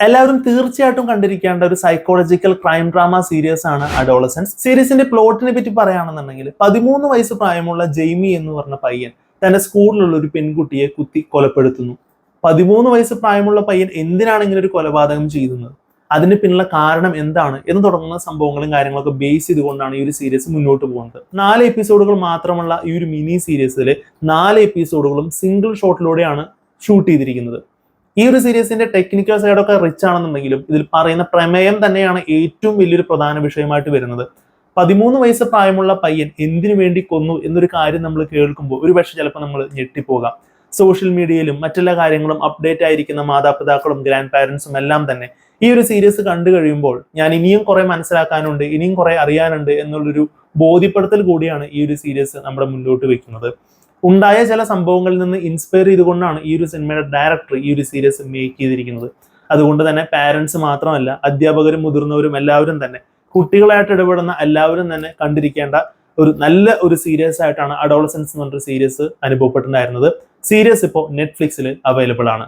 എല്ലാവരും തീർച്ചയായിട്ടും കണ്ടിരിക്കേണ്ട ഒരു സൈക്കോളജിക്കൽ ക്രൈം ഡ്രാമ സീരീസ് ആണ് അഡോളസൻസ്. സീരീസിന്റെ പ്ലോട്ടിനെ പറ്റി പറയുകയാണെന്നുണ്ടെങ്കിൽ 13 വയസ്സ് പ്രായമുള്ള ജെയ്മി എന്ന് പറഞ്ഞ പയ്യൻ തന്റെ സ്കൂളിലുള്ള ഒരു പെൺകുട്ടിയെ കുത്തി കൊലപ്പെടുത്തുന്നു. 13 വയസ്സ് പ്രായമുള്ള പയ്യൻ എന്തിനാണ് ഇങ്ങനെ ഒരു കൊലപാതകം ചെയ്യുന്നത്, അതിന് പിന്നിലുള്ള കാരണം എന്താണ് എന്ന് തുടങ്ങുന്ന സംഭവങ്ങളും കാര്യങ്ങളൊക്കെ ബേസ് ചെയ്തുകൊണ്ടാണ് ഈ ഒരു സീരീസ് മുന്നോട്ട് പോകുന്നത്. 4 എപ്പിസോഡുകൾ മാത്രമുള്ള ഈ ഒരു മിനി സീരീസിൽ 4 എപ്പിസോഡുകളും സിംഗിൾ ഷോട്ടിലൂടെയാണ് ഷൂട്ട് ചെയ്തിരിക്കുന്നത്. ഈ ഒരു സീരീസിന്റെ ടെക്നിക്കൽ സൈഡൊക്കെ റിച്ച് ആണെന്നുണ്ടെങ്കിലും ഇതിൽ പറയുന്ന പ്രമേയം തന്നെയാണ് ഏറ്റവും വലിയൊരു പ്രധാന വിഷയമായിട്ട് വരുന്നത്. 13 വയസ്സ് പ്രായമുള്ള പയ്യൻ എന്തിനു വേണ്ടി കൊന്നു എന്നൊരു കാര്യം നമ്മൾ കേൾക്കുമ്പോൾ ഒരു പക്ഷെ ചിലപ്പോൾ നമ്മൾ ഞെട്ടിപ്പോകാം. സോഷ്യൽ മീഡിയയിലും മറ്റെല്ലാ കാര്യങ്ങളും അപ്ഡേറ്റ് ആയിരിക്കുന്ന മാതാപിതാക്കളും ഗ്രാൻഡ് പാരൻസും എല്ലാം തന്നെ ഈ ഒരു സീരീസ് കണ്ടു കഴിയുമ്പോൾ ഞാൻ ഇനിയും കുറെ മനസ്സിലാക്കാനുണ്ട്, ഇനിയും കുറെ അറിയാനുണ്ട് എന്നുള്ളൊരു ബോധ്യപ്പെടുത്തൽ കൂടിയാണ് ഈ ഒരു സീരീസ് നമ്മുടെ മുന്നോട്ട് വെക്കുന്നത്. ഉണ്ടായ ചില സംഭവങ്ങളിൽ നിന്ന് ഇൻസ്പയർ ചെയ്തുകൊണ്ടാണ് ഈ ഒരു സിനിമയുടെ ഡയറക്ടർ ഈ ഒരു സീരീസ് മേക്ക് ചെയ്തിരിക്കുന്നത്. അതുകൊണ്ട് തന്നെ പാരന്റ്സ് മാത്രമല്ല, അധ്യാപകരും മുതിർന്നവരും എല്ലാവരും തന്നെ, കുട്ടികളായിട്ട് ഇടപെടുന്ന എല്ലാവരും തന്നെ കണ്ടിരിക്കേണ്ട ഒരു നല്ല ഒരു സീരീസ് ആയിട്ടാണ് അഡോളസൻസ് എന്ന് പറഞ്ഞൊരു സീരീസ് അനുഭവപ്പെട്ടിട്ടുണ്ടായിരുന്നത്. സീരീസ് ഇപ്പോൾ നെറ്റ്ഫ്ലിക്സിൽ അവൈലബിൾ ആണ്.